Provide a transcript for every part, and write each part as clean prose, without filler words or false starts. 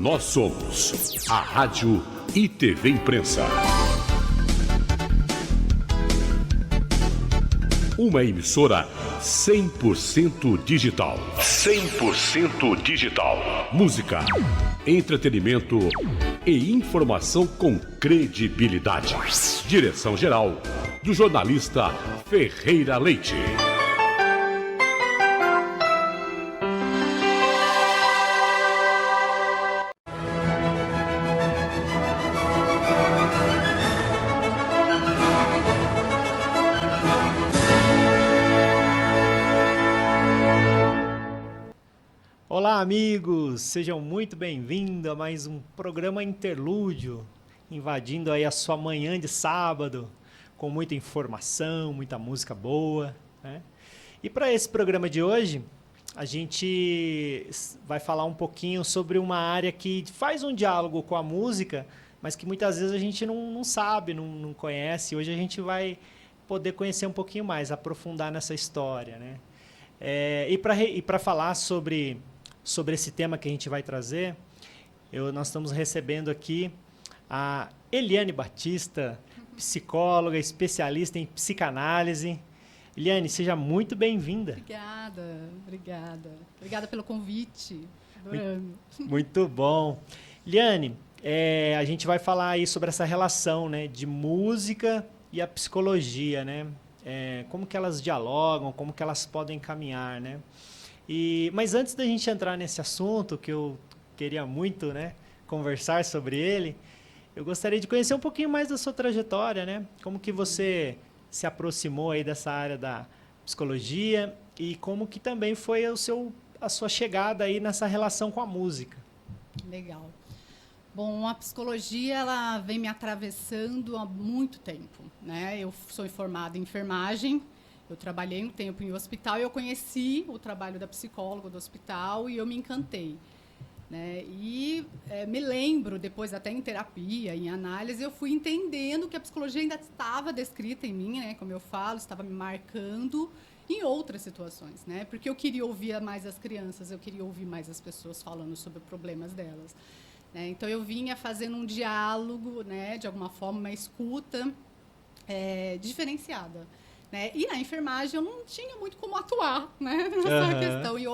Nós somos a Rádio e TV Imprensa. Uma emissora 100% digital. 100% digital. Música, entretenimento e informação com credibilidade. Direção-geral do jornalista Ferreira Leite. Olá, amigos! Sejam muito bem-vindos a mais um programa Interlúdio, invadindo aí a sua manhã de sábado, com muita informação, muita música boa, né? E para esse programa de hoje, a gente vai falar um pouquinho sobre uma área que faz um diálogo com a música, mas que muitas vezes a gente não sabe, não conhece. Hoje a gente vai poder conhecer um pouquinho mais, aprofundar nessa história, né? E para falar sobre esse tema que a gente vai trazer, nós estamos recebendo aqui a Eliane Batista, psicóloga, especialista em psicanálise. Eliane, seja muito bem-vinda. Obrigada. Obrigada pelo convite. Adorando. Muito bom. Eliane, a gente vai falar aí sobre essa relação, né, de música e a psicologia, né? Como que elas dialogam, como que elas podem caminhar, né? Mas antes da gente entrar nesse assunto, que eu queria muito, né, conversar sobre ele, eu gostaria de conhecer um pouquinho mais da sua trajetória, né? Como que você se aproximou aí dessa área da psicologia e como que também foi a sua chegada aí nessa relação com a música. Legal. Bom, a psicologia, ela vem me atravessando há muito tempo, né? Eu sou formada em enfermagem. Eu trabalhei um tempo em hospital e eu conheci o trabalho da psicóloga do hospital e eu me encantei, né? Me lembro, depois até em terapia, em análise, eu fui entendendo que a psicologia ainda estava descrita em mim, né? Como eu falo, estava me marcando em outras situações, né? Porque eu queria ouvir mais as crianças, eu queria ouvir mais as pessoas falando sobre problemas delas, né? Então, eu vinha fazendo um diálogo, né? De alguma forma, uma escuta diferenciada. Né? E na enfermagem eu não tinha muito como atuar, né, nessa questão. E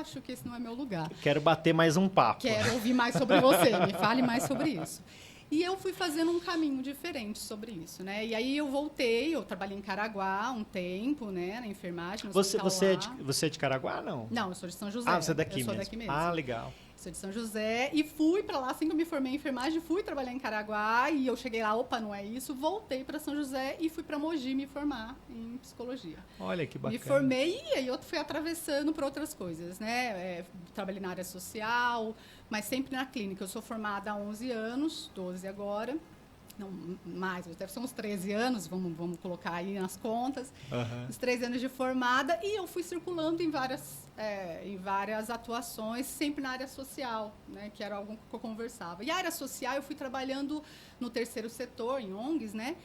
acho que esse não é meu lugar. Quero bater mais um papo. Quero ouvir mais sobre você, me fale mais sobre isso. E eu fui fazendo um caminho diferente sobre isso, né? E aí eu voltei, eu trabalhei em Caraguá um tempo, né, na enfermagem. Você é de Caraguá, não? Não, eu sou de São José. Ah, você é daqui mesmo? Eu sou daqui mesmo. Ah, legal. Sou de São José e fui para lá, assim que eu me formei em enfermagem, fui trabalhar em Caraguá e eu cheguei lá, não é isso, voltei para São José e fui para Mogi me formar em psicologia. Olha que bacana. Me formei e aí eu fui atravessando para outras coisas, né? Trabalhei na área social, mas sempre na clínica. Eu sou formada há 11 anos, 12 agora. Não, mais, deve ser uns 13 anos, vamos colocar aí nas contas. Uns 13 anos de formada e eu fui circulando em várias atuações, sempre na área social, né, que era algo que eu conversava. E a área social eu fui trabalhando no terceiro setor, em ONGs, né?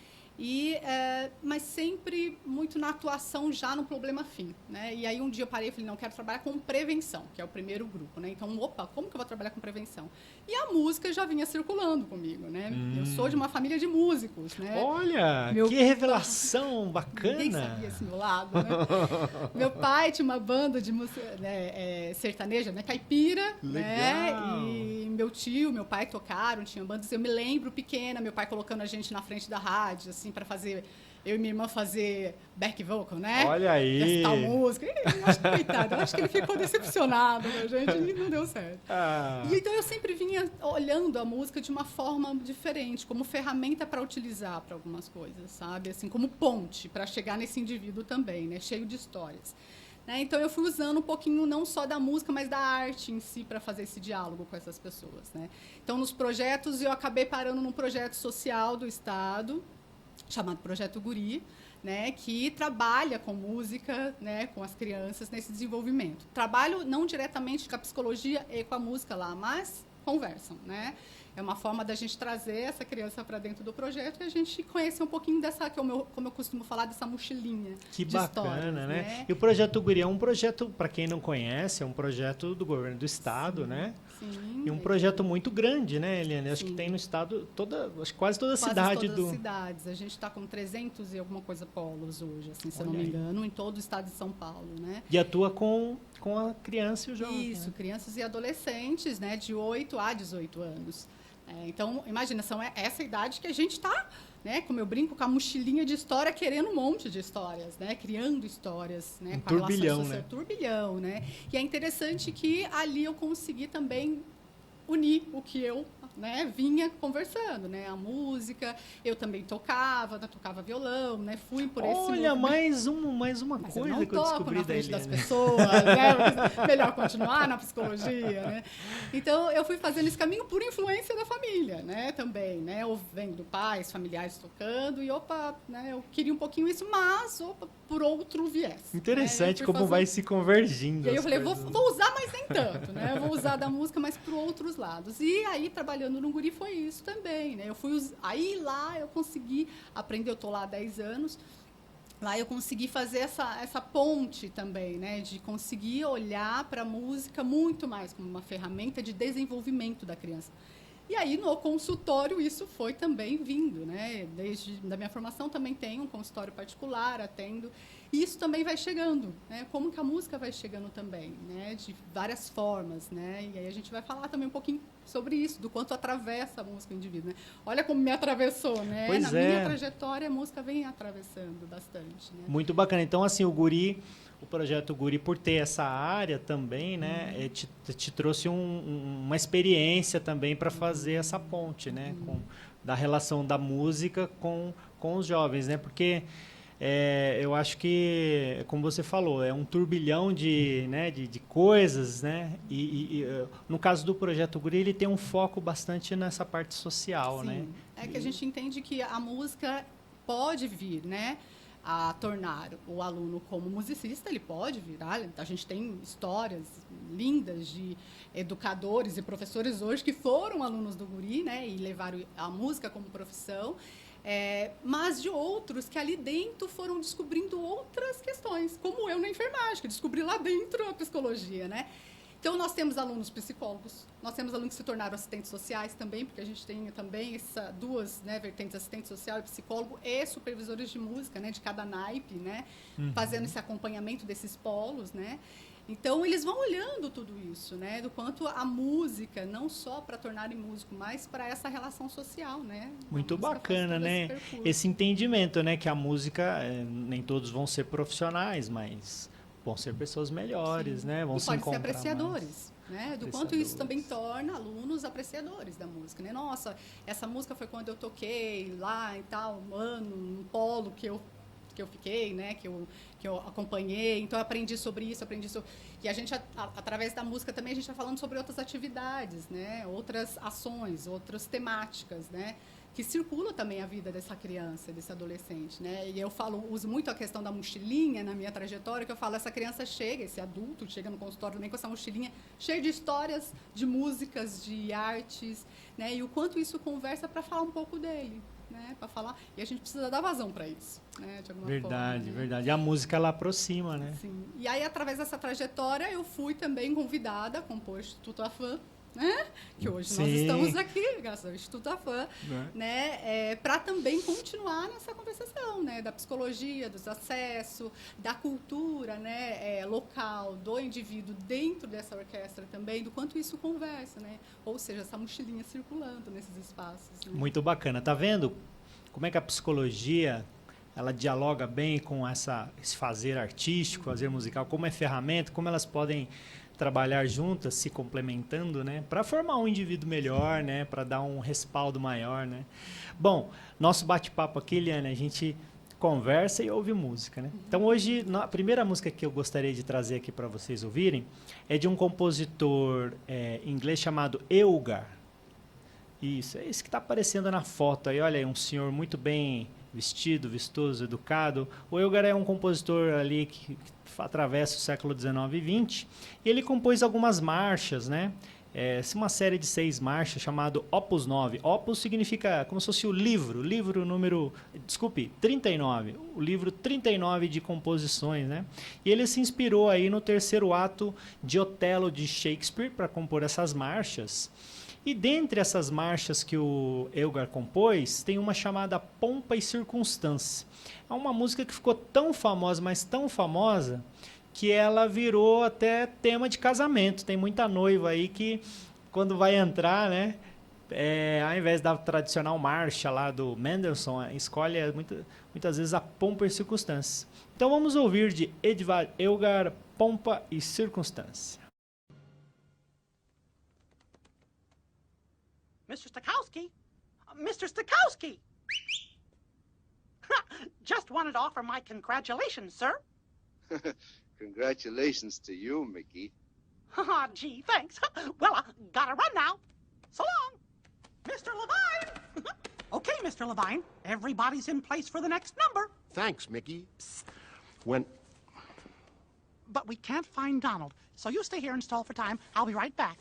Mas sempre muito na atuação já no problema fim, né? E aí um dia eu parei e falei, não, quero trabalhar com prevenção, que é o primeiro grupo, né? Então, como que eu vou trabalhar com prevenção? E a música já vinha circulando comigo, né? Eu sou de uma família de músicos, né? Olha, que revelação bacana! Ninguém sabia esse meu lado, né? Meu pai tinha uma banda de música sertaneja, né? Caipira, legal. Né? E meu pai tocaram, tinham bandas. Eu me lembro pequena, meu pai colocando a gente na frente da rádio, assim, para fazer, eu e minha irmã fazer back vocal, né? Olha aí! Testar música. Coitado, eu acho que ele ficou decepcionado, né, gente? E não deu certo. E então eu sempre vinha olhando a música de uma forma diferente, como ferramenta para utilizar para algumas coisas, sabe? Assim, como ponte para chegar nesse indivíduo também, né? Cheio de histórias. Né? Então, eu fui usando um pouquinho não só da música, mas da arte em si para fazer esse diálogo com essas pessoas. Né? Então, nos projetos, eu acabei parando num projeto social do Estado, chamado Projeto Guri, né, que trabalha com música, né, com as crianças nesse desenvolvimento. Trabalho não diretamente com a psicologia e com a música lá, mas conversam, né? É uma forma da gente trazer essa criança para dentro do projeto e a gente conhecer um pouquinho dessa, como eu costumo falar, dessa mochilinha Que de bacana, histórias, né? E o Projeto Guri é um projeto, para quem não conhece, é um projeto do governo do estado, Sim, né? Sim. E um projeto muito grande, né, Eliane? Acho Sim. que tem no estado, acho que quase toda a Quase cidade todas do... as cidades. A gente está com 300 e alguma coisa polos hoje, assim, se eu não Olha me aí. engano, em todo o estado de São Paulo, né? E atua com a criança e o jovem. Isso, né? crianças e adolescentes, né, de 8 a 18 anos. Então, imagina, são essa idade que a gente está, né, como eu brinco, com a mochilinha de história, querendo um monte de histórias, né, criando histórias, né, Um com a relação turbilhão, social, né? turbilhão, né? E é interessante que ali eu consegui também unir o que eu, né, vinha conversando, né, a música, eu também tocava violão, né, fui por esse Olha, movimento. mais uma Mas eu coisa não que eu toco descobri na da frente das Eliane. pessoas, né? Porque melhor continuar na psicologia, né? Então, eu fui fazendo esse caminho por influência da família, né? Também, né? Ou vendo pais, familiares tocando e, né? Eu queria um pouquinho isso, mas, por outro viés. Interessante né? como vai se convergindo. E aí eu as falei, coisas. vou usar, mas nem tanto, né? Eu vou usar da música, mas por outros lados. E aí, trabalhando no Guri, foi isso também, né? Aí lá eu consegui aprender, eu tô lá há 10 anos, lá eu consegui fazer essa ponte também, né? De conseguir olhar para a música muito mais como uma ferramenta de desenvolvimento da criança. E aí, no consultório, isso foi também vindo, né? Desde da minha formação também tenho um consultório particular, atendo. E isso também vai chegando, né? Como que a música vai chegando também, né? De várias formas, né? E aí a gente vai falar também um pouquinho sobre isso, do quanto atravessa a música o indivíduo, né? Olha como me atravessou, né? Pois Na é. minha trajetória, a música vem atravessando bastante, né? Muito bacana. Então, assim, o projeto Guri, por ter essa área também, né, te trouxe uma experiência também para fazer essa ponte, né, da relação da música com os jovens, né, porque eu acho que, como você falou, é um turbilhão de coisas, né, e no caso do projeto Guri, ele tem um foco bastante nessa parte social, Sim. né. É que a gente entende que a música pode vir, né, a tornar o aluno como musicista, ele pode virar. A gente tem histórias lindas de educadores e professores hoje que foram alunos do Guri, né, e levaram a música como profissão, mas de outros que ali dentro foram descobrindo outras questões, como eu na enfermagem, que descobri lá dentro a psicologia, né? Então, nós temos alunos psicólogos, nós temos alunos que se tornaram assistentes sociais também, porque a gente tem também duas, né, vertentes, assistente social e psicólogo, e supervisores de música, né, de cada naipe, né, fazendo esse acompanhamento desses polos, né. Então, eles vão olhando tudo isso, né, do quanto a música, não só para tornarem músico, mas para essa relação social, né. Muito bacana, né? Esse entendimento, né, que a música, nem todos vão ser profissionais, mas vão ser pessoas melhores, Sim. né? Vão e se pode ser encontrar apreciadores, né? Do quanto isso também Apreciadores. torna alunos apreciadores da música, né? Nossa, essa música foi quando eu toquei lá e tal, um ano, um polo que eu fiquei, né? Que eu acompanhei, então eu aprendi sobre isso, E a gente, através da música também, a gente está falando sobre outras atividades, né? Outras ações, outras temáticas, né? Que circula também a vida dessa criança, desse adolescente, né? E eu uso muito a questão da mochilinha na minha trajetória, que eu falo, essa criança chega, esse adulto chega no consultório também com essa mochilinha cheia de histórias, de músicas, de artes, né? E o quanto isso conversa para falar um pouco dele, né? Para falar, e a gente precisa dar vazão para isso, né? De alguma forma, né? Verdade. E a música ela aproxima, né? Sim. E aí, através dessa trajetória, eu fui também convidada a compor o Instituto Afam, né? Que hoje nós estamos aqui, graças ao Instituto Afam, né? Para também continuar nessa conversação, né? Da psicologia, dos acessos, da cultura, né? Local, do indivíduo dentro dessa orquestra também, do quanto isso conversa, né? Ou seja, essa mochilinha circulando nesses espaços. Né? Muito bacana. Tá vendo como é que a psicologia ela dialoga bem com esse fazer artístico, fazer musical, como é ferramenta, como elas podem trabalhar juntas, se complementando, né, para formar um indivíduo melhor, né, para dar um respaldo maior, né. Bom, nosso bate-papo aqui, Eliane, a gente conversa e ouve música, né. Então hoje a primeira música que eu gostaria de trazer aqui para vocês ouvirem é de um compositor inglês chamado Elgar. Isso, é esse que está aparecendo na foto aí, olha aí, um senhor muito bem vestido, vistoso, educado. O Elgar é um compositor ali que atravessa o século XIX e XX, e ele compôs algumas marchas, né? uma série de 6 marchas chamado Opus 9. Opus significa como se fosse o livro número, 39, o livro 39 de composições, né? E ele se inspirou aí no terceiro ato de Otelo de Shakespeare para compor essas marchas. E dentre essas marchas que o Elgar compôs, tem uma chamada Pompa e Circunstância. É uma música que ficou tão famosa, mas tão famosa, que ela virou até tema de casamento. Tem muita noiva aí que, quando vai entrar, né, ao invés da tradicional marcha lá do Mendelssohn, escolhe muitas vezes a Pompa e Circunstância. Então vamos ouvir de Edvard Elgar, Pompa e Circunstância. Mr. Stokowski? Mr. Stokowski! Just wanted to offer my congratulations, sir. Congratulations to you, Mickey. Gee, thanks. Well, gotta run now. So long. Mr. Levine! Okay, Mr. Levine. Everybody's in place for the next number. Thanks, Mickey. Psst. But we can't find Donald, so you stay here and stall for time. I'll be right back.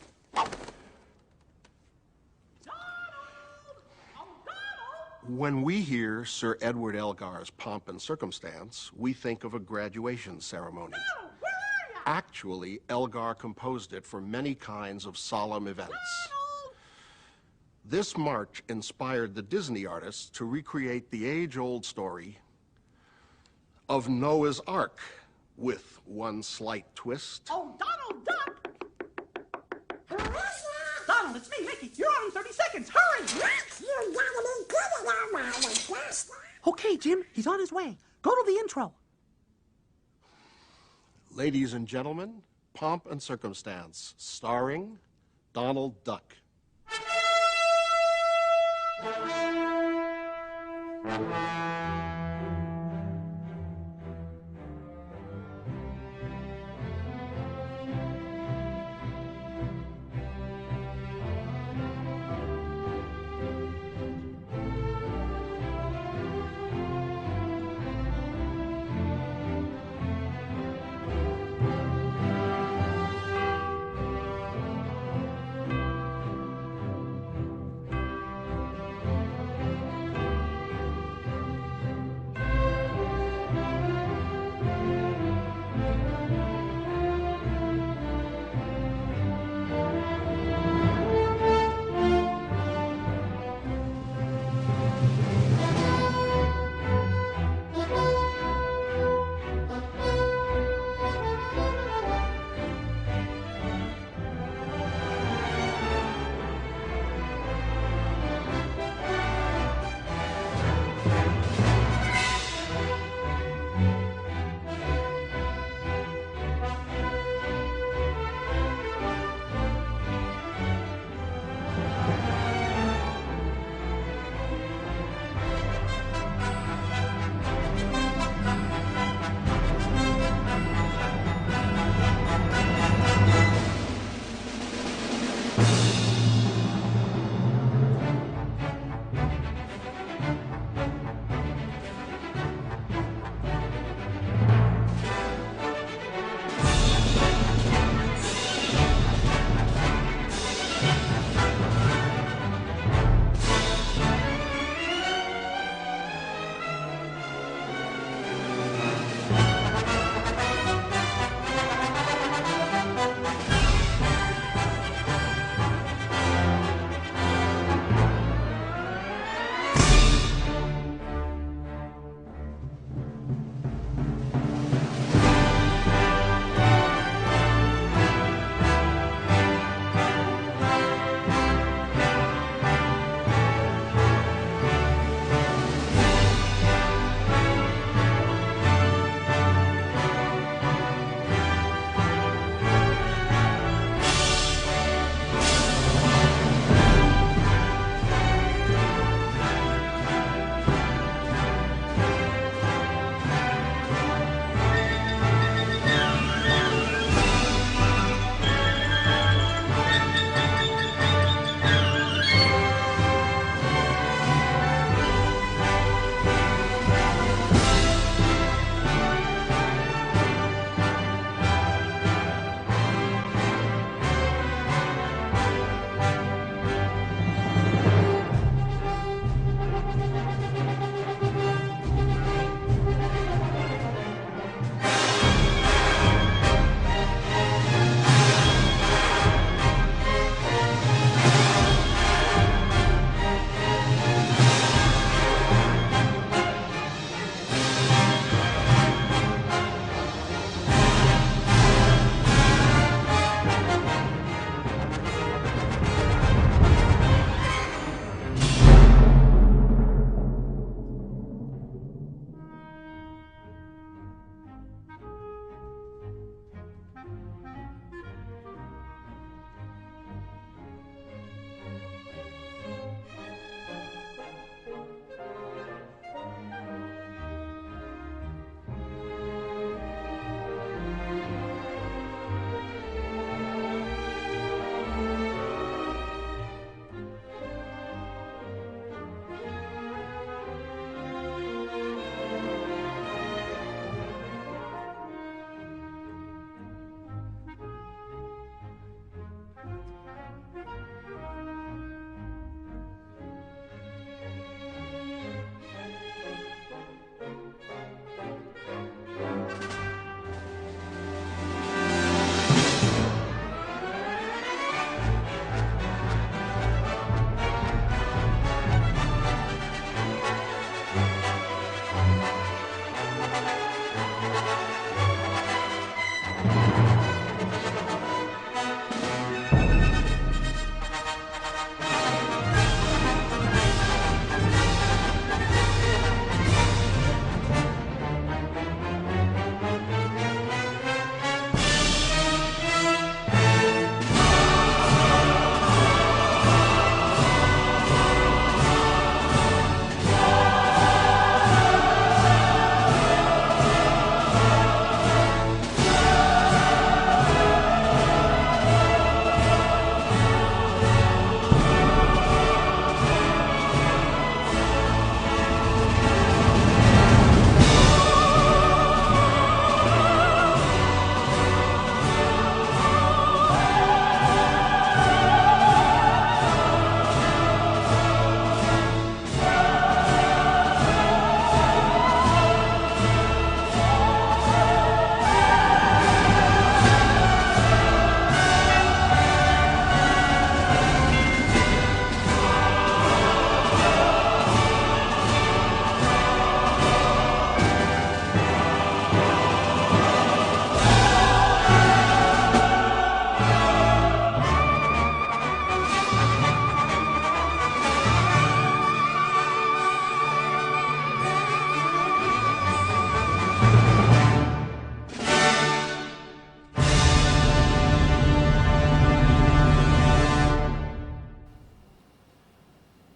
When we hear Sir Edward Elgar's Pomp and Circumstance, we think of a graduation ceremony. Donald, where are you? Actually, Elgar composed it for many kinds of solemn events. Donald! This march inspired the Disney artists to recreate the age-old story of Noah's Ark, with one slight twist. Oh, Donald, duck! Donald, it's me, Mickey. You're on in 30 seconds. Hurry! Okay, Jim, he's on his way. Go to the intro. Ladies and gentlemen, Pomp and Circumstance, starring Donald Duck.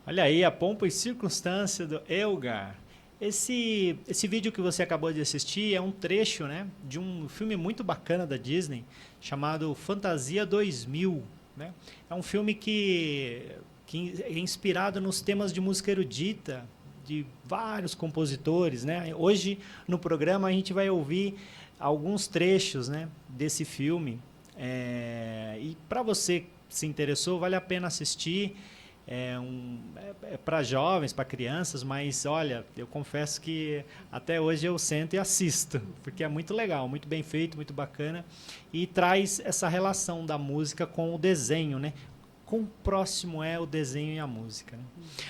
Olha aí, a pompa e circunstância do Elgar. Esse vídeo que você acabou de assistir é um trecho, né, de um filme muito bacana da Disney, chamado Fantasia 2000. Né? É um filme que é inspirado nos temas de música erudita, de vários compositores. Né? Hoje, no programa, a gente vai ouvir alguns trechos, né, desse filme. E para você que se interessou, vale a pena assistir. É para jovens, para crianças, mas olha, eu confesso que até hoje eu sento e assisto, porque é muito legal, muito bem feito, muito bacana, e traz essa relação da música com o desenho, né? Quão próximo é o desenho e a música. Né?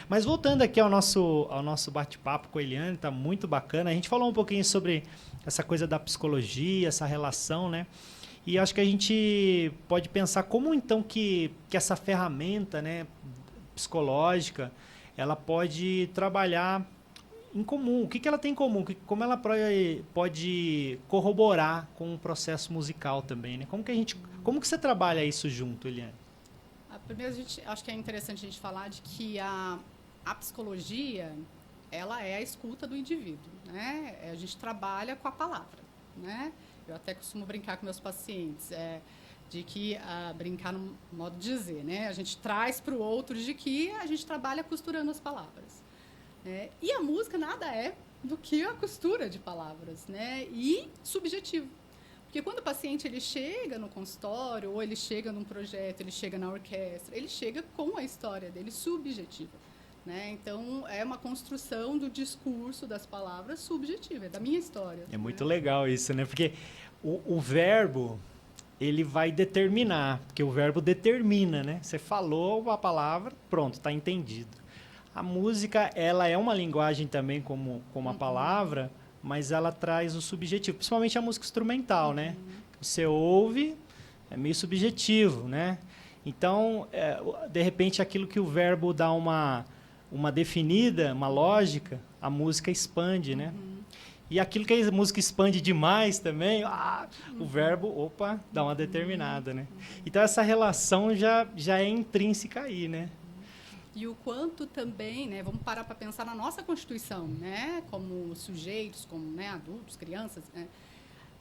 Mas voltando aqui ao nosso bate-papo com a Eliane, está muito bacana. A gente falou um pouquinho sobre essa coisa da psicologia, essa relação, né? E acho que a gente pode pensar como então que essa ferramenta, né, psicológica, ela pode trabalhar em comum. O que ela tem em comum? Como ela pode corroborar com o processo musical também, né? Como que você trabalha isso junto, Eliane? Primeiro, acho que é interessante a gente falar de que a psicologia, ela é a escuta do indivíduo, né? A gente trabalha com a palavra, né? Eu até costumo brincar com meus pacientes, de que, brincar no modo de dizer, né? A gente traz para o outro de que a gente trabalha costurando as palavras. Né? E a música nada é do que a costura de palavras, né? E subjetivo. Porque quando o paciente ele chega no consultório, ou ele chega num projeto, ele chega na orquestra, ele chega com a história dele subjetiva. Né? Então, é uma construção do discurso das palavras subjetiva, é da minha história. É muito legal isso, né? Porque o verbo, ele vai determinar, porque o verbo determina, né? Você falou a palavra, pronto, está entendido. A música, ela é uma linguagem também como a palavra, mas ela traz o subjetivo, principalmente a música instrumental, né? Você ouve, é meio subjetivo, né? Então, de repente, aquilo que o verbo dá uma definida, uma lógica, a música expande, né? E aquilo que a música expande demais também, o verbo, dá uma determinada, né? Então, essa relação já é intrínseca aí, né? E o quanto também, né, vamos parar para pensar na nossa Constituição, né, como sujeitos, como, né, adultos, crianças, né,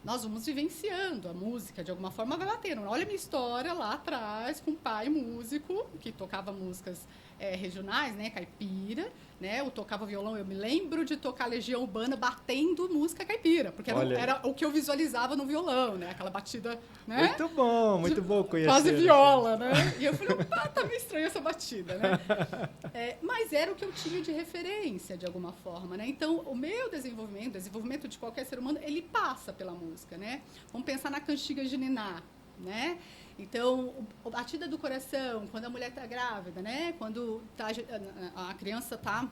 nós vamos vivenciando a música, de alguma forma vai batendo. Olha a minha história lá atrás, com um pai músico, que tocava músicas regionais, né, caipira, né, eu tocava violão, eu me lembro de tocar Legião Urbana batendo música caipira, porque era o que eu visualizava no violão, né, aquela batida, né? Muito bom conhecer. Quase viola, né? E eu falei, tá meio estranha essa batida, né? Mas era o que eu tinha de referência, de alguma forma, né? Então, o meu desenvolvimento, o desenvolvimento de qualquer ser humano, ele passa pela música, né? Vamos pensar na cantiga de Niná, né? Então, a batida do coração, quando a mulher está grávida, né? Quando a criança está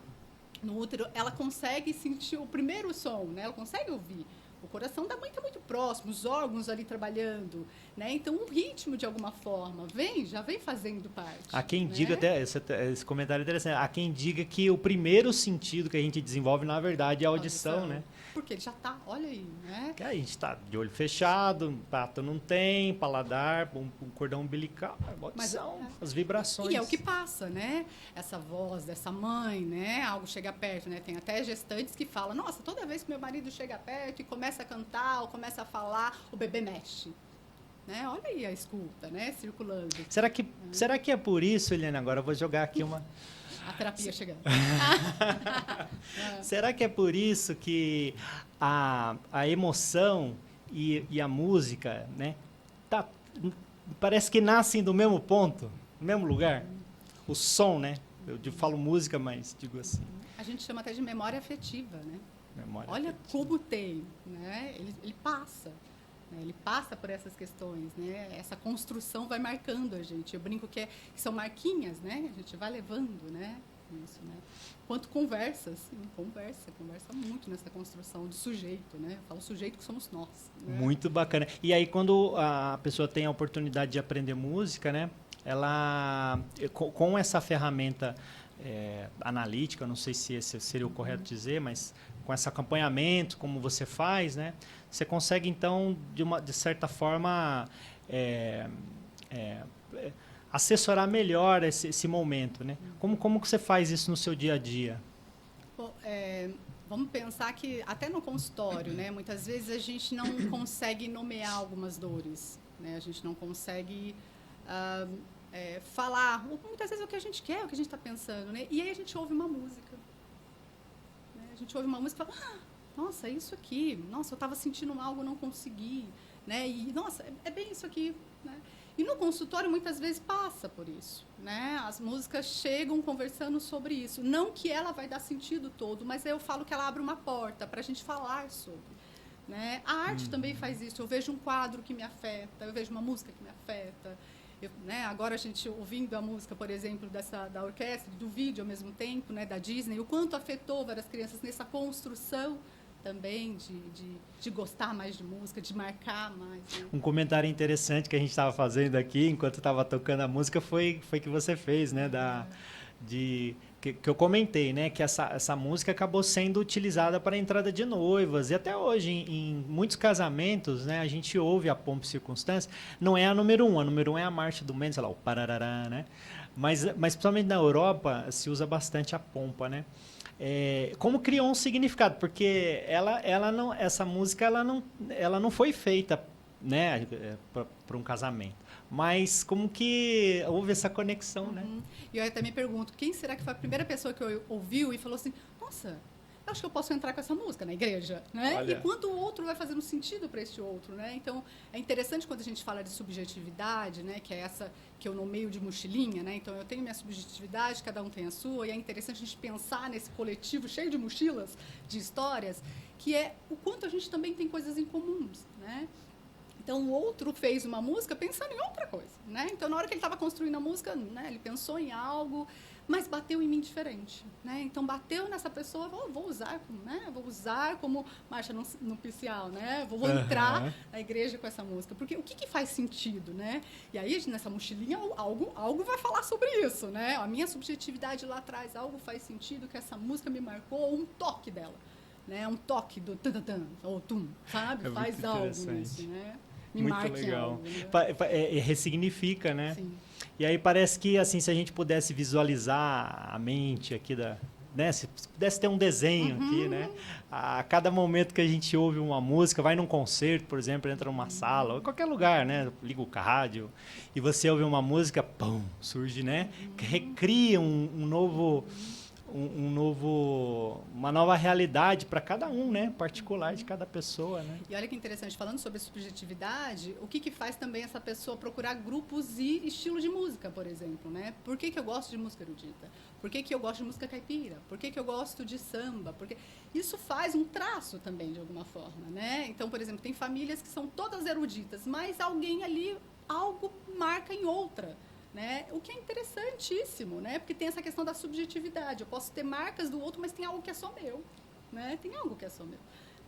no útero, ela consegue sentir o primeiro som, né? Ela consegue ouvir. O coração da mãe está muito próximo, os órgãos ali trabalhando, né? Então, o ritmo, de alguma forma, já vem fazendo parte. Há quem né? diga, até esse comentário é interessante, há quem diga que o primeiro sentido que a gente desenvolve, na verdade, é a audição, né? Porque ele já está, olha aí, né? Que a gente está de olho fechado, pato não tem, paladar, um cordão umbilical, audição, as vibrações. E é o que passa, né? Essa voz dessa mãe, né? Algo chega perto, né? Tem até gestantes que falam, nossa, toda vez que meu marido chega perto e começa a cantar ou começa a falar, o bebê mexe. Né? Olha aí a escuta, né? Circulando. Será que é por isso, Eliane, agora eu vou jogar aqui uma... A terapia chegando. Será que é por isso que a emoção e a música, né, parece que nascem do mesmo ponto, no mesmo lugar? O som, né? Eu falo música, mas digo assim. A gente chama até de memória afetiva, né? Olha afetiva. como tem, né? Ele passa. Ele passa por essas questões, né? Essa construção vai marcando a gente. Eu brinco que são marquinhas, né? A gente vai levando, né? Isso, né? Quanto conversa, sim, conversa muito nessa construção de sujeito, né? Eu falo sujeito que somos nós. Né? Muito bacana. E aí, quando a pessoa tem a oportunidade de aprender música, né? Ela, com essa ferramenta analítica, não sei se esse seria o correto dizer, mas com esse acompanhamento, como você faz, né? Você consegue, então, de certa forma, assessorar melhor esse momento, né? Como que você faz isso no seu dia a dia? Bom, vamos pensar que até no consultório, né, muitas vezes a gente não consegue nomear algumas dores, né? A gente não consegue falar, muitas vezes, o que a gente quer, o que a gente está pensando, né? E aí a gente ouve uma música. Né? A gente ouve uma música e fala, nossa, é isso aqui. Nossa, eu estava sentindo algo, não consegui. Né? E, nossa, é bem isso aqui. Né? E no consultório, muitas vezes, passa por isso. Né? As músicas chegam conversando sobre isso. Não que ela vai dar sentido todo, mas eu falo que ela abre uma porta para a gente falar sobre. Né? A arte também faz isso. Eu vejo um quadro que me afeta, eu vejo uma música que me afeta. Né? Agora a gente ouvindo a música, por exemplo, da orquestra, do vídeo ao mesmo tempo, né, da Disney, o quanto afetou várias crianças nessa construção também de gostar mais de música, de marcar mais. Né? Um comentário interessante que a gente estava fazendo aqui, enquanto estava tocando a música, foi que você fez, né? Que eu comentei, né? Que essa música acabou sendo utilizada para a entrada de noivas. E até hoje, em muitos casamentos, né? A gente ouve a Pompa e Circunstância. Não é a número 1. A número 1 é a marcha do Mendes, sei lá, o pararará, né? Mas principalmente na Europa, se usa bastante a pompa, né? Como criou um significado, porque essa música ela não foi feita, né, para um casamento, mas como que houve essa conexão, né? E eu até me pergunto, quem será que foi a primeira pessoa que ouviu e falou assim, nossa, eu acho que eu posso entrar com essa música na igreja, né? Olha. E quanto o outro vai fazendo sentido para esse outro, né? Então, é interessante quando a gente fala de subjetividade, né? Que é essa que eu nomeio de mochilinha, né? Então, eu tenho minha subjetividade, cada um tem a sua, e é interessante a gente pensar nesse coletivo cheio de mochilas, de histórias, que é o quanto a gente também tem coisas em comuns, né? Então, o outro fez uma música pensando em outra coisa, né? Então, na hora que ele estava construindo a música, né, ele pensou em algo, mas bateu em mim diferente, né? Então, bateu nessa pessoa, vou usar como marcha nupcial, né? Vou entrar na igreja com essa música. Porque o que faz sentido, né? E aí, nessa mochilinha, algo vai falar sobre isso, né? A minha subjetividade lá atrás, algo faz sentido, que essa música me marcou, um toque dela, né? Um toque do tan ou tum, sabe? Faz algo nisso, né? Muito legal. Algo, né? Ressignifica, né? Sim. E aí parece que, assim, se a gente pudesse visualizar a mente aqui né? Se pudesse ter um desenho aqui, né? A cada momento que a gente ouve uma música, vai num concerto, por exemplo, entra numa sala, ou em qualquer lugar, né? Liga o rádio e você ouve uma música, pum, surge, né? Que recria uma nova realidade para cada um, né? Particular de cada pessoa, né? E olha que interessante, falando sobre subjetividade, o que faz também essa pessoa procurar grupos e estilo de música, por exemplo, né? Por que eu gosto de música erudita? Por que eu gosto de música caipira? Por que eu gosto de samba? Porque isso faz um traço também, de alguma forma, né? Então, por exemplo, tem famílias que são todas eruditas, mas alguém ali, algo marca em outra. Né? O que é interessantíssimo, né? Porque tem essa questão da subjetividade. Eu posso ter marcas do outro, mas tem algo que é só meu. Né? Tem algo que é só meu.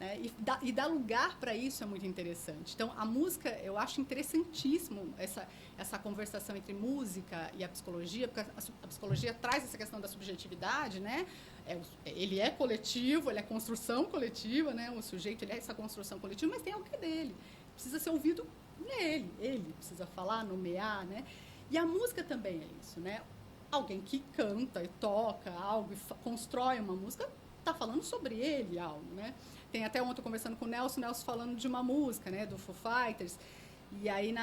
Né? E dar lugar para isso é muito interessante. Então, a música, eu acho interessantíssimo essa conversação entre música e a psicologia, porque a psicologia traz essa questão da subjetividade, né? Ele é coletivo, ele é construção coletiva, né? O sujeito ele é essa construção coletiva, mas tem algo que é dele. Precisa ser ouvido nele. Ele precisa falar, nomear, né? E a música também é isso, né? Alguém que canta e toca algo e constrói uma música, está falando sobre ele algo, né? Tem até ontem conversando com o Nelson falando de uma música, né? Do Foo Fighters, e aí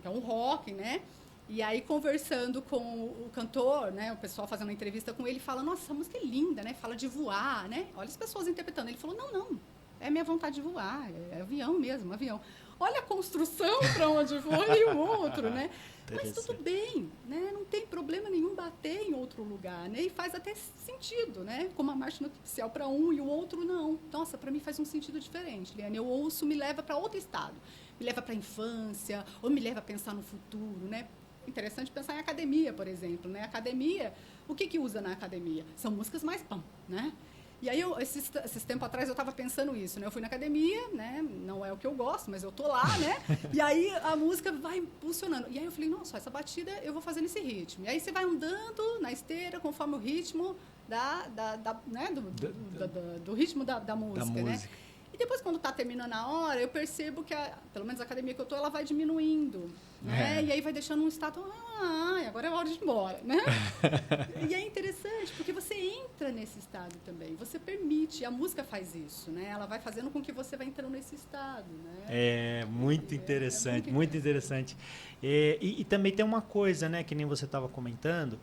é um rock, né? E aí conversando com o cantor, né? O pessoal fazendo uma entrevista com ele, fala, nossa, essa música é linda, né? Fala de voar, né? Olha as pessoas interpretando. Ele falou, não, é minha vontade de voar, é avião mesmo, avião. Olha a construção para onde foi e o outro, né? Mas tudo bem, né? Não tem problema nenhum bater em outro lugar, né? E faz até sentido, né? Como a marcha nupcial para um e o outro não. Nossa, para mim faz um sentido diferente, Liane. Eu ouço, me leva para outro estado. Me leva para a infância, ou me leva a pensar no futuro, né? Interessante pensar em academia, por exemplo, né? Academia, o que usa na academia? São músicas mais pam, né? E aí, esses tempos atrás, eu estava pensando isso, né? Eu fui na academia, né? Não é o que eu gosto, mas eu tô lá, né? E aí, a música vai impulsionando. E aí, eu falei, nossa, essa batida eu vou fazer nesse ritmo. E aí, você vai andando na esteira, conforme o ritmo do ritmo da música, né? E depois, quando está terminando a hora, eu percebo que, pelo menos a academia que eu estou, ela vai diminuindo. Né? E aí vai deixando um estado, agora é hora de ir embora. Né? E é interessante, porque você entra nesse estado também. Você permite, a música faz isso. Né? Ela vai fazendo com que você vá entrando nesse estado. Né? É muito interessante, muito interessante. E também tem uma coisa, né, que nem você estava comentando,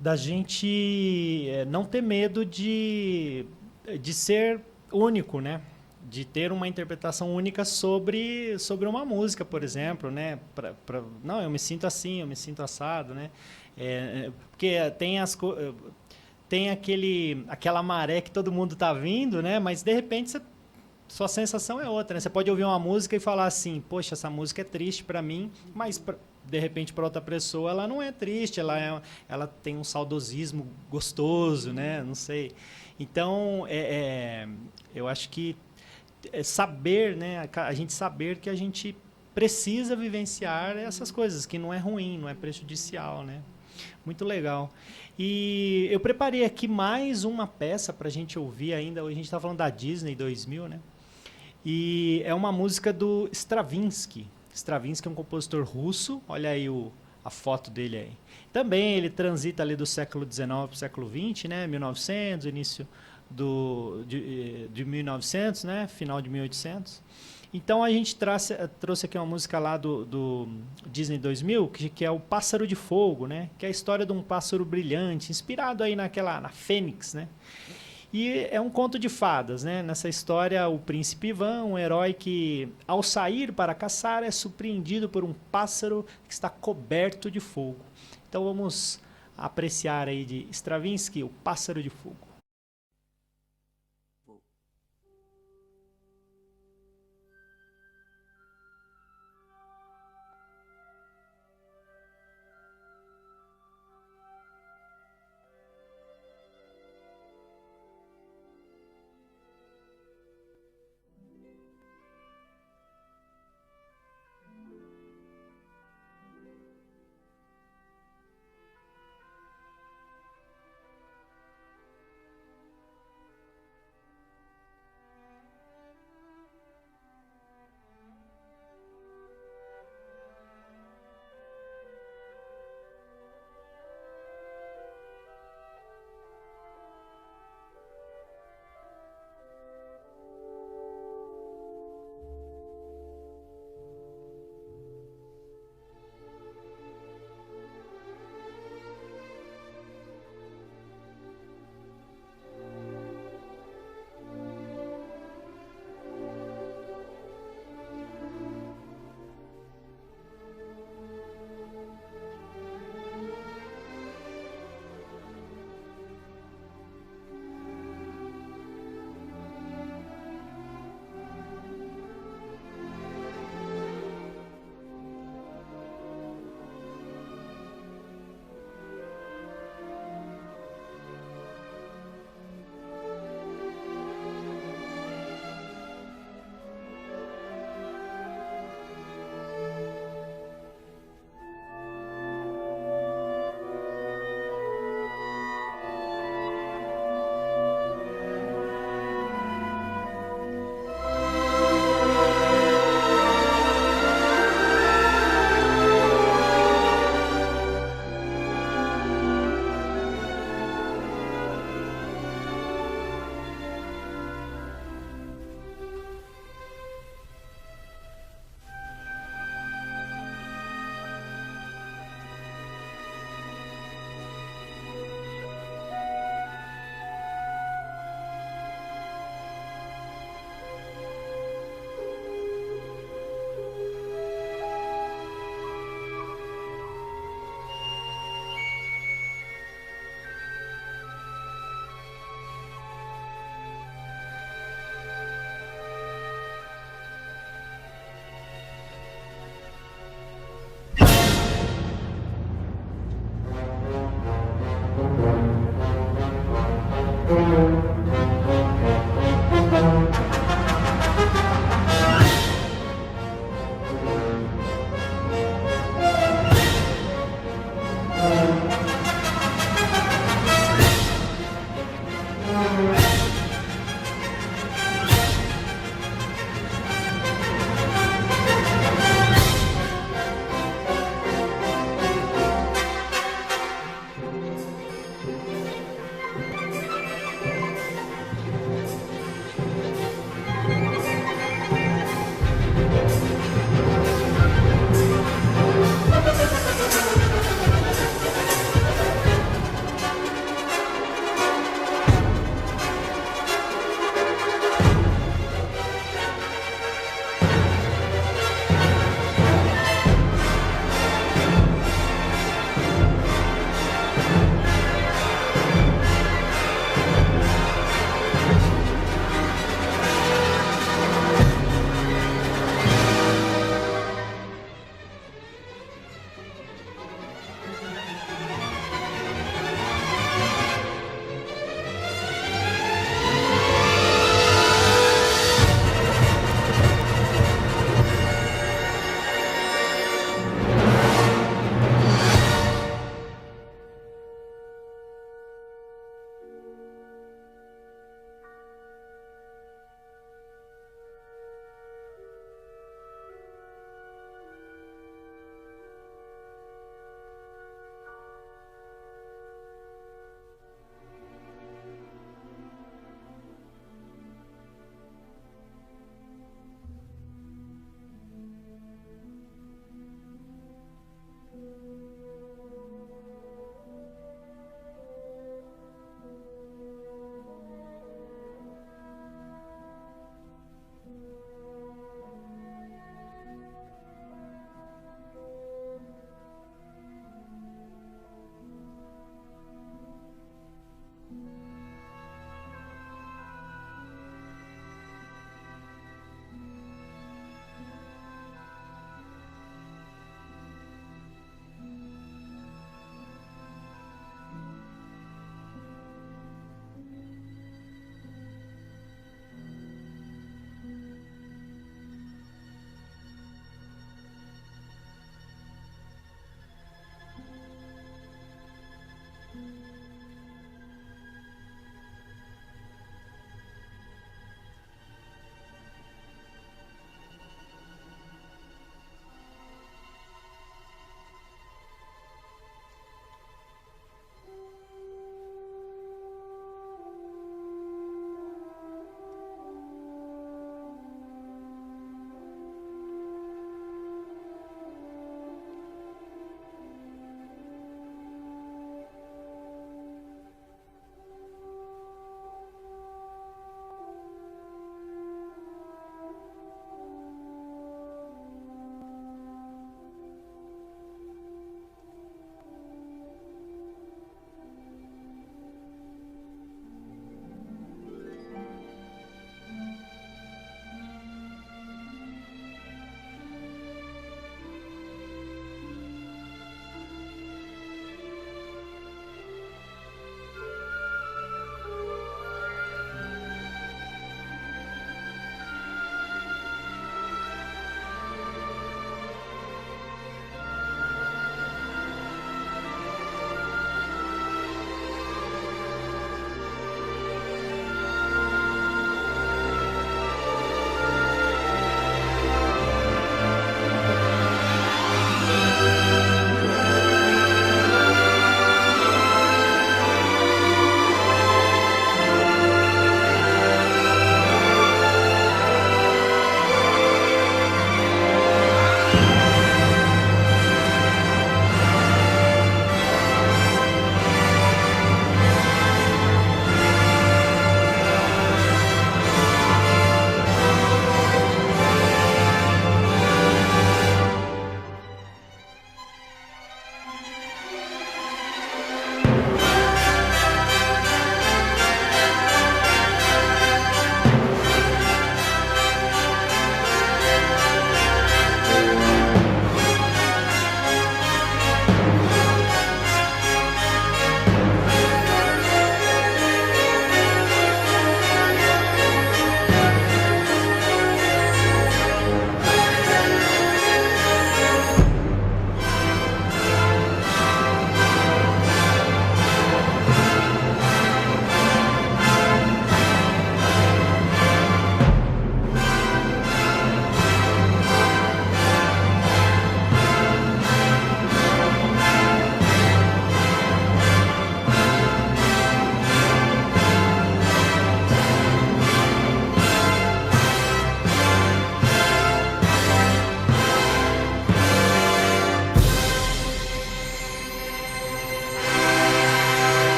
da gente não ter medo de ser único, né? De ter uma interpretação única sobre uma música, por exemplo, né? Não, eu me sinto assim, eu me sinto assado, né? Porque tem aquela maré que todo mundo está vindo, né? Mas de repente sua sensação é outra, né? Você pode ouvir uma música e falar assim, poxa, essa música é triste para mim, mas de repente para outra pessoa ela não é triste, ela tem um saudosismo gostoso, né? Não sei. Então, eu acho que saber, né? A gente saber que a gente precisa vivenciar essas coisas, que não é ruim, não é prejudicial, né? Muito legal. E eu preparei aqui mais uma peça para a gente ouvir ainda. Hoje a gente está falando da Disney 2000, né? E é uma música do Stravinsky. Stravinsky é um compositor russo. Olha aí a foto dele aí. Também ele transita ali do século XIX para o século XX, né? 1900, início de 1900, né? Final de 1800. Então a gente trouxe aqui uma música lá do Disney 2000, que é o Pássaro de Fogo, né? Que é a história de um pássaro brilhante, inspirado aí na Fênix, né? E é um conto de fadas, né? Nessa história, o príncipe Ivan, um herói que, ao sair para caçar, é surpreendido por um pássaro que está coberto de fogo. Então vamos apreciar aí de Stravinsky, o Pássaro de Fogo.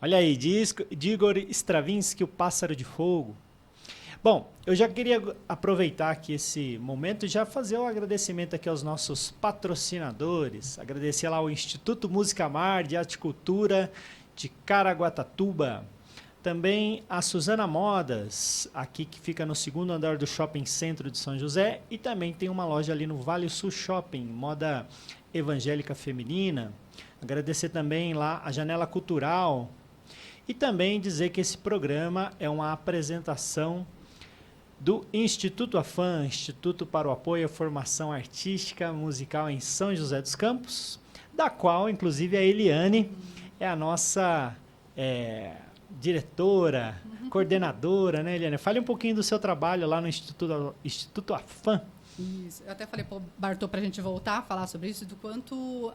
Olha aí, de Igor Stravinsky, O Pássaro de Fogo. Bom, eu já queria aproveitar aqui esse momento e já fazer um agradecimento aqui aos nossos patrocinadores. Agradecer lá ao Instituto Música Mar de Arte e Cultura de Caraguatatuba. Também a Suzana Modas, aqui que fica no 2º andar do Shopping Centro de São José. E também tem uma loja ali no Vale Sul Shopping, moda evangélica feminina. Agradecer também lá a Janela Cultural. E também dizer que esse programa é uma apresentação do Instituto AFAM, Instituto para o Apoio à Formação Artística Musical em São José dos Campos, da qual, inclusive, a Eliane é a nossa diretora, coordenadora, né, Eliane? Fale um pouquinho do seu trabalho lá no Instituto AFAM. Isso. Eu até falei para o Bartô para a gente voltar a falar sobre isso, do quanto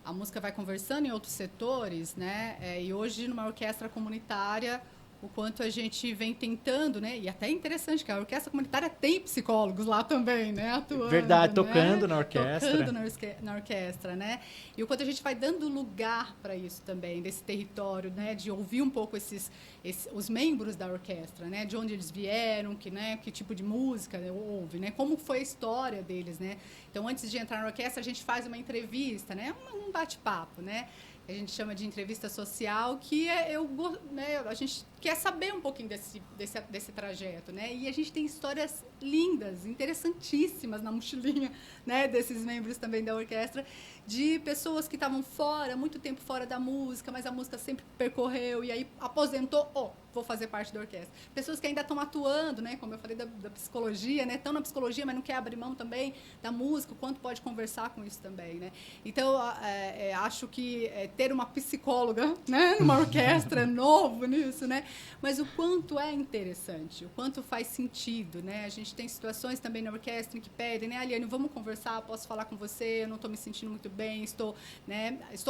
a música vai conversando em outros setores, né? E hoje, numa orquestra comunitária, o quanto a gente vem tentando, né? E até é interessante que a orquestra comunitária tem psicólogos lá também, né? Atuando, verdade, né? tocando na orquestra. Tocando na orquestra, né? E o quanto a gente vai dando lugar para isso também, desse território, né? De ouvir um pouco os membros da orquestra, né? De onde eles vieram, que tipo de música houve, né? Como foi a história deles, né? Então, antes de entrar na orquestra, a gente faz uma entrevista, né? Um bate-papo, né? A gente chama de entrevista social, que a gente quer saber um pouquinho desse trajeto, né? E a gente tem histórias lindas, interessantíssimas na mochilinha, né? Desses membros também da orquestra, de pessoas que estavam muito tempo fora da música, mas a música sempre percorreu e aí aposentou, vou fazer parte da orquestra. Pessoas que ainda estão atuando, né? Como eu falei da psicologia, né? Estão na psicologia, mas não quer abrir mão também da música, o quanto pode conversar com isso também, né? Então, acho que ter uma psicóloga, né? Numa orquestra é novo nisso, né? Mas o quanto é interessante, o quanto faz sentido, né? A gente tem situações também na orquestra em que pedem, né? Aliane, vamos conversar, posso falar com você, eu não estou me sentindo muito bem, estou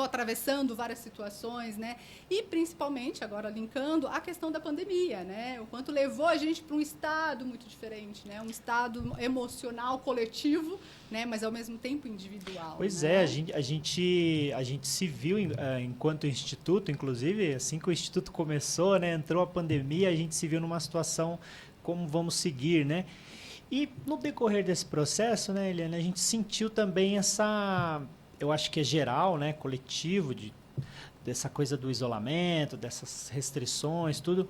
atravessando várias situações, né? E, principalmente, agora linkando, a questão da pandemia, né? O quanto levou a gente para um estado muito diferente, né? Um estado emocional coletivo, né? Mas, ao mesmo tempo, individual. Pois né? a gente se viu enquanto instituto, inclusive, assim que o instituto começou, né? Entrou a pandemia, a gente se viu numa situação como vamos seguir, né? E no decorrer desse processo, né, Eliane, a gente sentiu também eu acho que é geral, né, coletivo, dessa coisa do isolamento, dessas restrições, tudo.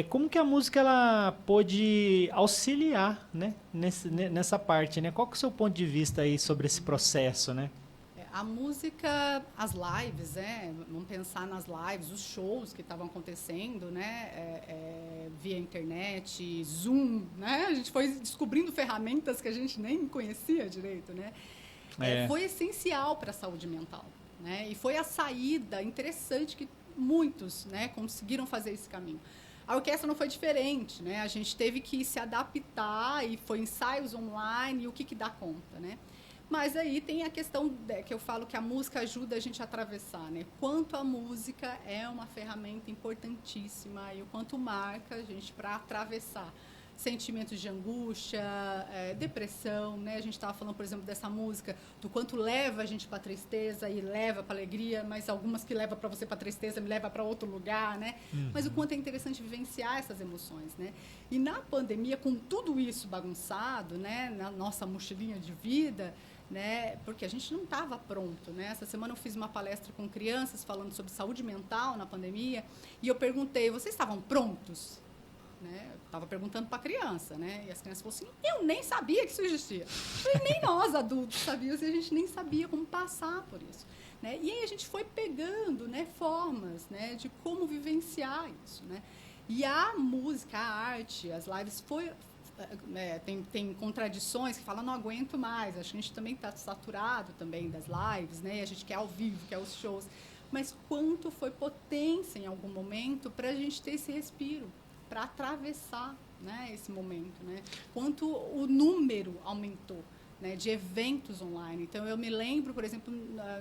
Como que a música ela pôde auxiliar, né, nessa parte, né? Qual que é o seu ponto de vista aí sobre esse processo, né? A música, as lives, né? Vamos pensar nas lives, os shows que estavam acontecendo, né? Via internet, Zoom, né? A gente foi descobrindo ferramentas que a gente nem conhecia direito, né? Foi essencial para a saúde mental, né? E foi a saída interessante que muitos, né, conseguiram fazer esse caminho. A orquestra não foi diferente, né? A gente teve que se adaptar e foi ensaios online e o que dá conta, né? Mas aí tem a questão que eu falo que a música ajuda a gente a atravessar, né? Quanto a música é uma ferramenta importantíssima e o quanto marca a gente para atravessar sentimentos de angústia, depressão, né? A gente estava falando, por exemplo, dessa música, do quanto leva a gente para a tristeza e leva para a alegria, mas algumas que levam para você para a tristeza me levam para outro lugar, né? Mas o quanto é interessante vivenciar essas emoções, né? E na pandemia, com tudo isso bagunçado, né? Na nossa mochilinha de vida, né? Porque a gente não estava pronto, né? Essa semana eu fiz uma palestra com crianças falando sobre saúde mental na pandemia e eu perguntei, vocês estavam prontos? Né? Eu estava perguntando para a criança, né? E as crianças falaram assim, eu nem sabia que isso existia. E nem nós adultos sabíamos, e a gente nem sabia como passar por isso, né? E aí a gente foi pegando, né, formas, né, de como vivenciar isso, né? E a música, a arte, as lives tem contradições que falam, não aguento mais, acho que a gente também está saturado também das lives, né? E a gente quer ao vivo, quer os shows, mas quanto foi potência em algum momento para a gente ter esse respiro, para atravessar, né, esse momento, né? Quanto o número aumentou, né, de eventos online. Então, eu me lembro, por exemplo,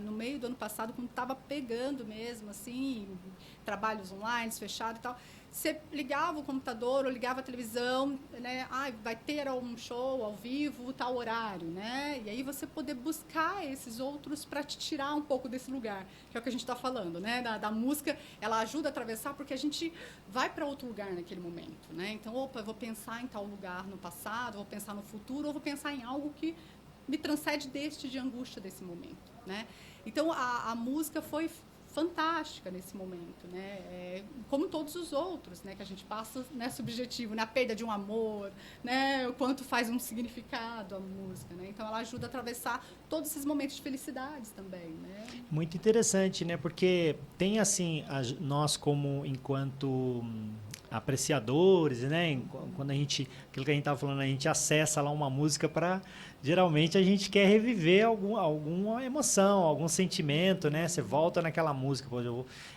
no meio do ano passado, quando estava pegando mesmo, assim, trabalhos online, fechados e tal, você ligava o computador ou ligava a televisão, né? Vai ter um show ao vivo, tal horário, né? E aí você poder buscar esses outros para te tirar um pouco desse lugar, que é o que a gente está falando, né? Da música, ela ajuda a atravessar porque a gente vai para outro lugar naquele momento, né? Então, eu vou pensar em tal lugar no passado, vou pensar no futuro, ou vou pensar em algo que me transcende de angústia desse momento, né? Então, a música foi fantástica nesse momento, né? Como todos os outros, né? Que a gente passa, né? Subjetivo, na perda de um amor, né? O quanto faz um significado a música, né? Então ela ajuda a atravessar todos esses momentos de felicidades também, né? Muito interessante, né? Porque tem assim, nós como enquanto apreciadores, né? Quando aquilo que a gente estava falando, a gente acessa lá uma música para geralmente a gente quer reviver alguma emoção, algum sentimento, né? Você volta naquela música,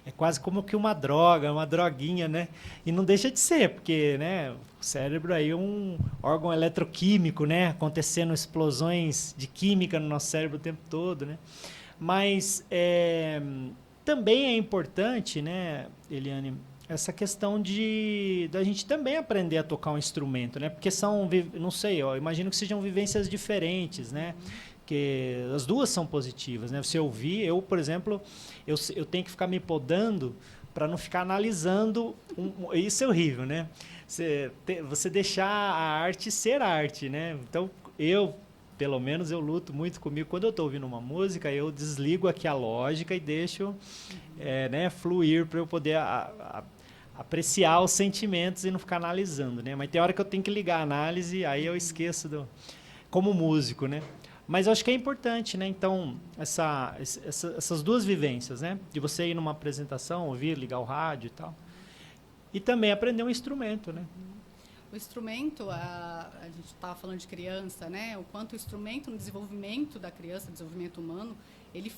é quase como que uma droga, uma droguinha, né? E não deixa de ser, porque, né? O cérebro aí é um órgão eletroquímico, né? Acontecendo explosões de química no nosso cérebro o tempo todo, né? Mas também é importante, né, Eliane, essa questão da gente também aprender a tocar um instrumento, né? Porque não sei, eu imagino que sejam vivências diferentes, né? Que as duas são positivas, né? Você ouvir, eu, por exemplo, eu tenho que ficar me podando para não ficar analisando. Isso é horrível, né? Você deixar a arte ser arte, né? Então, pelo menos eu luto muito comigo. Quando eu estou ouvindo uma música, eu desligo aqui a lógica e deixo né, fluir para eu poder apreciar os sentimentos e não ficar analisando, né? Mas tem hora que eu tenho que ligar a análise, aí eu esqueço como músico, né? Mas eu acho que é importante, né? Então, essas duas vivências, né? De você ir numa apresentação, ouvir, ligar o rádio e tal. E também aprender um instrumento, né? O instrumento, a gente estava falando de criança, né? O quanto o instrumento no desenvolvimento da criança, desenvolvimento humano, ele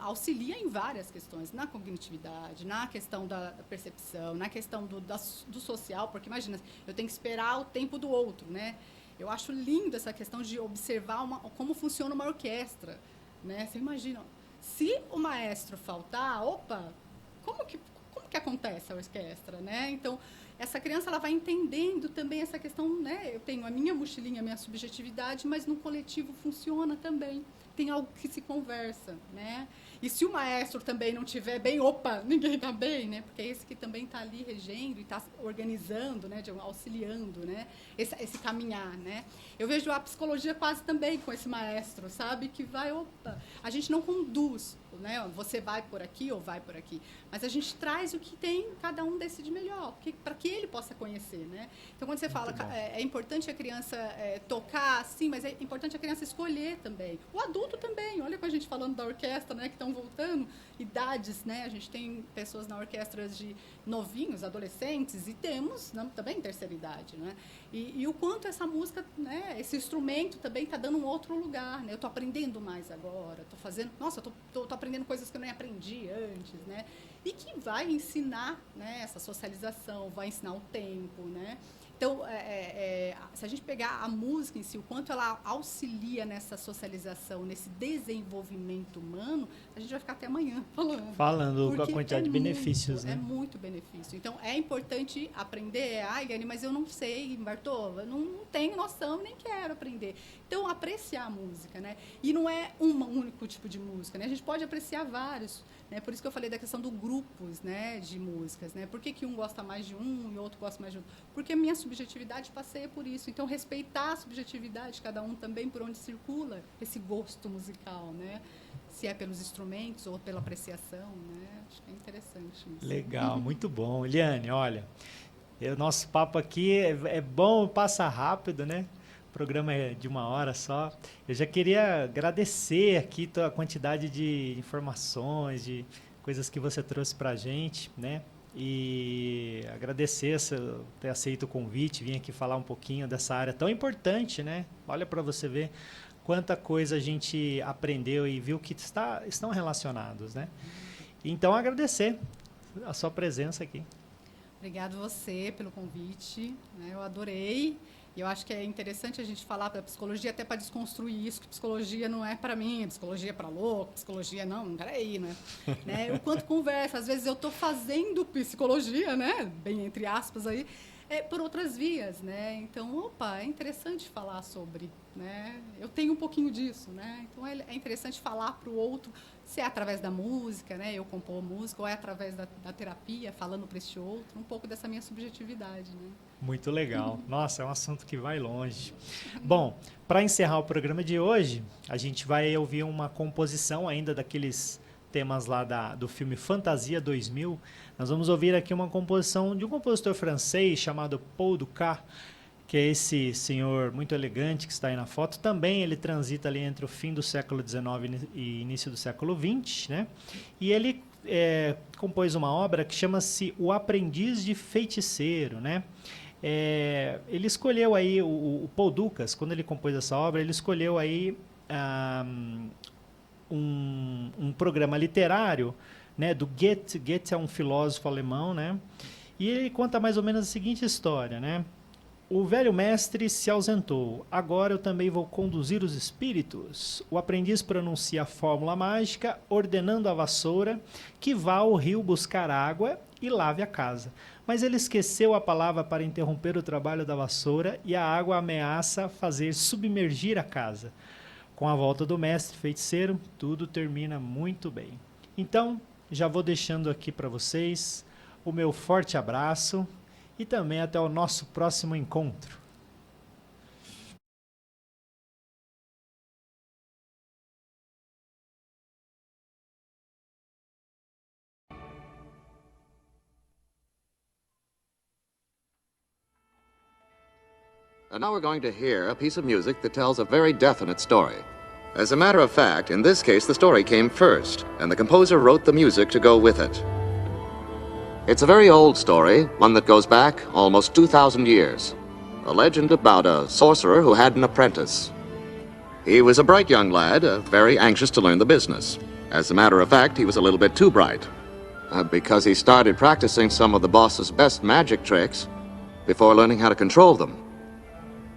auxilia em várias questões, na cognitividade, na questão da percepção, na questão do social, porque imagina, eu tenho que esperar o tempo do outro, né? Eu acho lindo essa questão de observar como funciona uma orquestra, né? Você imagina, se o maestro faltar, como que acontece a orquestra, né? Então, essa criança ela vai entendendo também essa questão, né? Eu tenho a minha mochilinha, a minha subjetividade, mas no coletivo funciona também. Tem algo que se conversa, né? E se o maestro também não estiver bem, ninguém está bem, né? Porque é esse que também está ali regendo e está organizando, né? Auxiliando, né? Esse caminhar, né? Eu vejo a psicologia quase também com esse maestro, sabe? Que vai, a gente não conduz, né? Você vai por aqui ou vai por aqui, mas a gente traz o que tem, cada um decide melhor, para que ele possa conhecer, né? Então, quando você fala, é importante a criança tocar, sim, mas é importante a criança escolher também. O adulto também, olha com a gente falando da orquestra, né? Que estão voltando, idades, né? A gente tem pessoas na orquestra de novinhos, adolescentes, e temos também terceira idade, né? E o quanto essa música, né? Esse instrumento também está dando um outro lugar, né? Eu estou aprendendo mais agora, estou fazendo... Nossa, estou aprendendo coisas que eu nem aprendi antes, né? E que vai ensinar, né, essa socialização, vai ensinar o tempo, né? Então, se a gente pegar a música em si, o quanto ela auxilia nessa socialização, nesse desenvolvimento humano, a gente vai ficar até amanhã falando. Com a quantidade de benefícios, né? É muito benefício. Então, é importante aprender. Gani, mas eu não sei, Bartô, eu não tenho noção, nem quero aprender. Então, apreciar a música, né? E não é um único tipo de música, né? A gente pode apreciar vários, né? Por isso que eu falei da questão do grupos, né, de músicas, né? Por que um gosta mais de um e outro gosta mais de outro? Porque a minha subjetividade passeia por isso. Então, respeitar a subjetividade de cada um também, por onde circula esse gosto musical, né? Se é pelos instrumentos ou pela apreciação, né? Acho que é interessante isso. Legal, muito bom. Eliane, olha, o nosso papo aqui é bom, passa rápido, né? O programa é de 1 hora só. Eu já queria agradecer aqui a quantidade de informações, de coisas que você trouxe para a gente, né? E agradecer ter aceito o convite, vir aqui falar um pouquinho dessa área tão importante, né? Olha para você ver quanta coisa a gente aprendeu e viu que estão relacionados, né? Então, agradecer a sua presença aqui. Obrigado você pelo convite, né? Eu adorei. E eu acho que é interessante a gente falar da psicologia até para desconstruir isso, que psicologia não é para mim, psicologia é para louco, psicologia não, peraí, né? O quanto conversa, às vezes eu estou fazendo psicologia, né? Bem entre aspas aí, por outras vias, né? Então, opa, é interessante falar sobre, né? Eu tenho um pouquinho disso, né? Então é interessante falar para o outro, se é através da música, né? Eu compor música, ou é através da terapia, falando para esse outro, um pouco dessa minha subjetividade, né? Muito legal. Nossa, é um assunto que vai longe. Bom, para encerrar o programa de hoje, a gente vai ouvir uma composição ainda daqueles temas lá do filme Fantasia 2000. Nós vamos ouvir aqui uma composição de um compositor francês chamado Paul Dukas, que é esse senhor muito elegante que está aí na foto. Também ele transita ali entre o fim do século XIX e início do século XX, né? E ele compôs uma obra que chama-se O Aprendiz de Feiticeiro, né? Ele escolheu aí, o Paul Dukas, quando ele compôs essa obra, ele escolheu aí um programa literário, né, do Goethe. Goethe é um filósofo alemão, né? E ele conta mais ou menos a seguinte história, né? O velho mestre se ausentou. Agora eu também vou conduzir os espíritos. O aprendiz pronuncia a fórmula mágica, ordenando a vassoura que vá ao rio buscar água e lave a casa. Mas ele esqueceu a palavra para interromper o trabalho da vassoura e a água ameaça fazer submergir a casa. Com a volta do mestre feiticeiro, tudo termina muito bem. Então, já vou deixando aqui para vocês o meu forte abraço e também até o nosso próximo encontro. And now we're going to hear a piece of music that tells a very definite story. As a matter of fact, in this case, the story came first, and the composer wrote the music to go with it. It's a very old story, one that goes back almost 2,000 years. A legend about a sorcerer who had an apprentice. He was a bright young lad, very anxious to learn the business. As a matter of fact, he was a little bit too bright, because he started practicing some of the boss's best magic tricks before learning how to control them.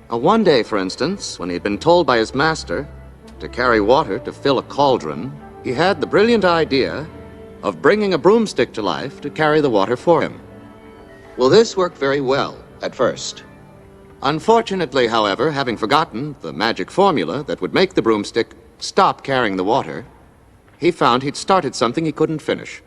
One day, for instance, when he had been told by his master to carry water to fill a cauldron, he had the brilliant idea of bringing a broomstick to life to carry the water for him. Well, this worked very well at first. Unfortunately, however, having forgotten the magic formula that would make the broomstick stop carrying the water, he found he'd started something he couldn't finish.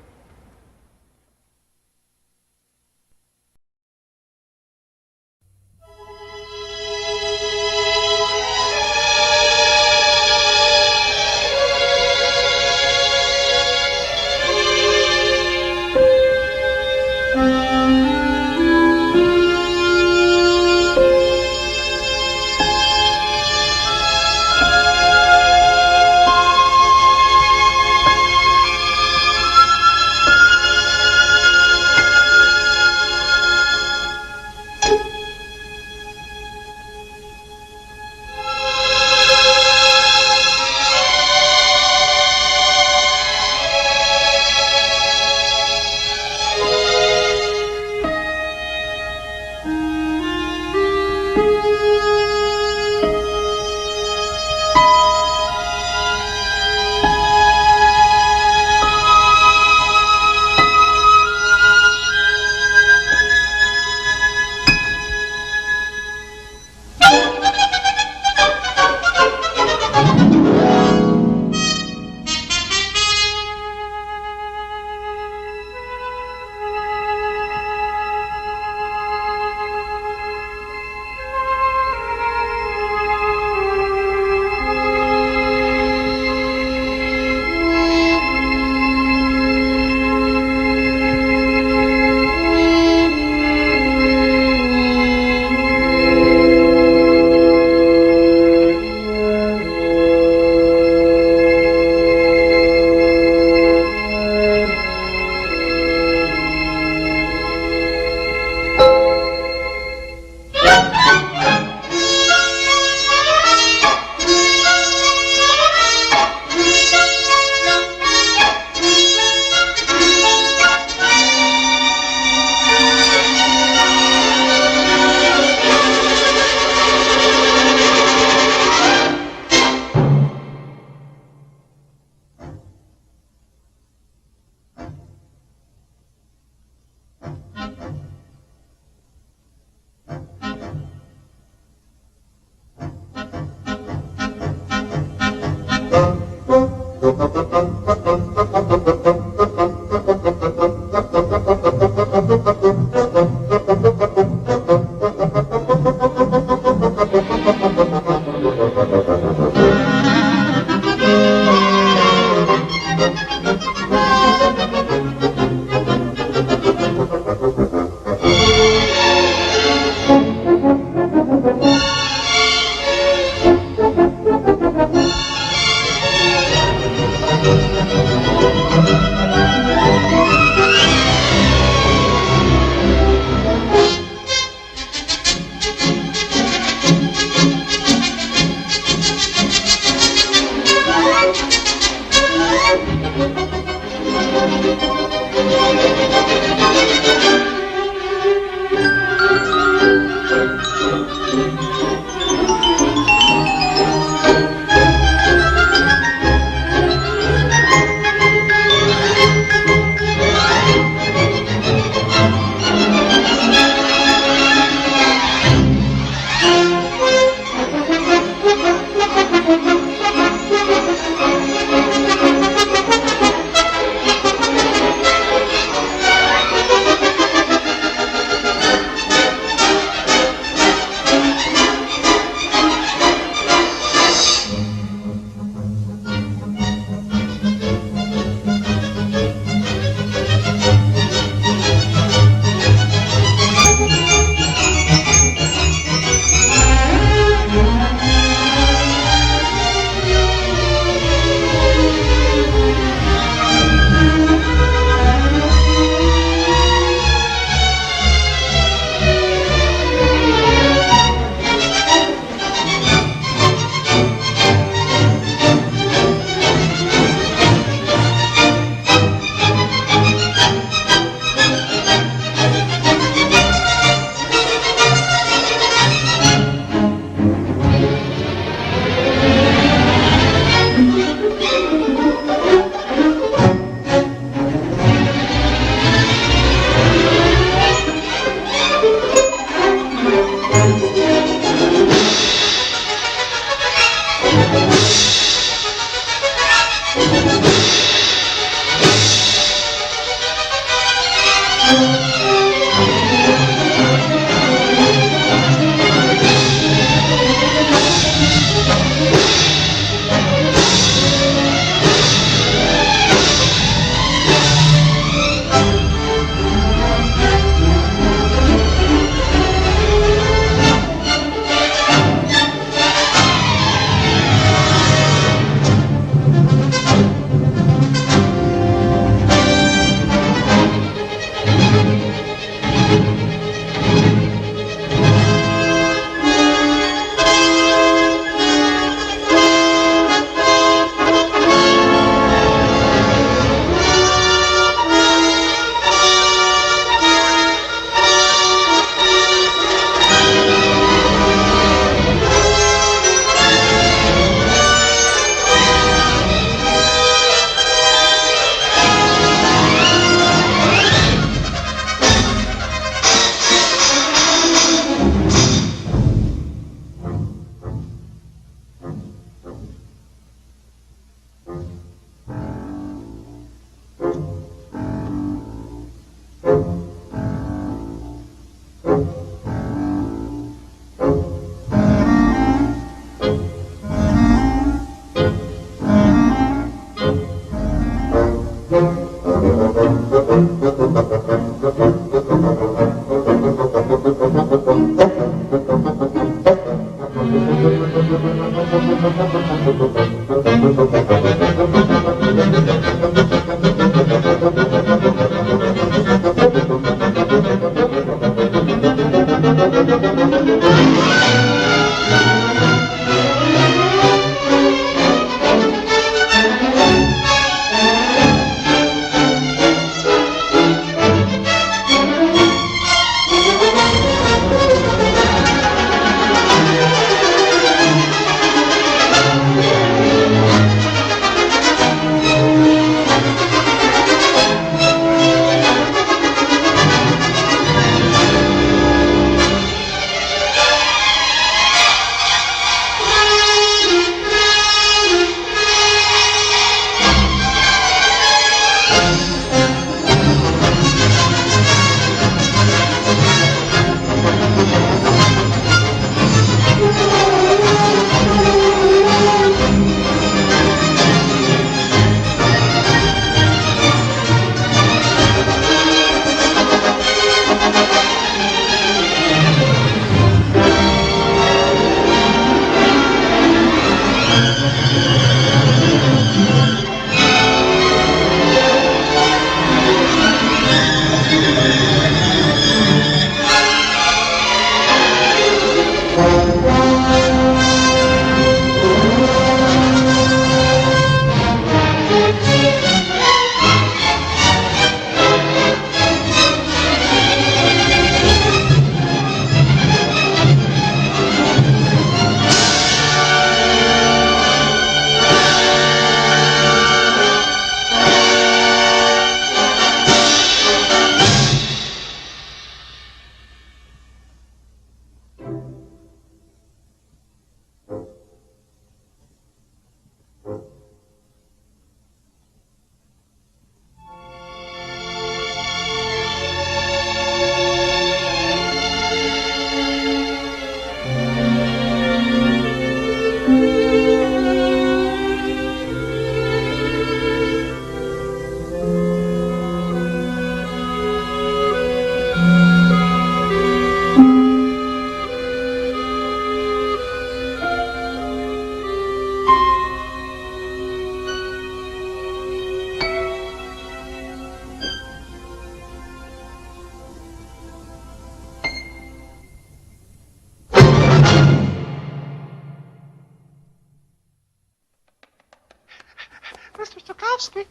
Stokowski.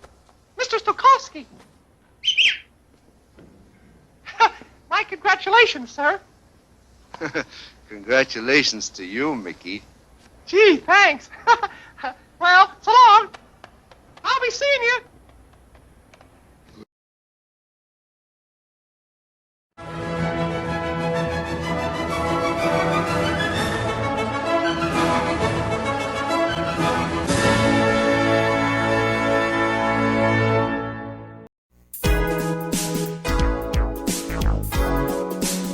Mr. Stokowski. My congratulations, sir. Congratulations to you, Mickey. Gee, thanks. Well, so long. I'll be seeing you.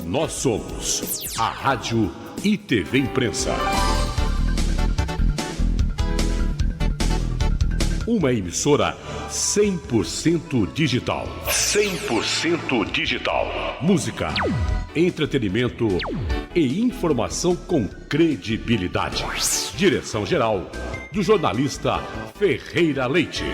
Nós somos a Rádio e TV Imprensa. Uma emissora 100% digital. 100% digital. Música, entretenimento e informação com credibilidade. Direção-geral do jornalista Ferreira Leite.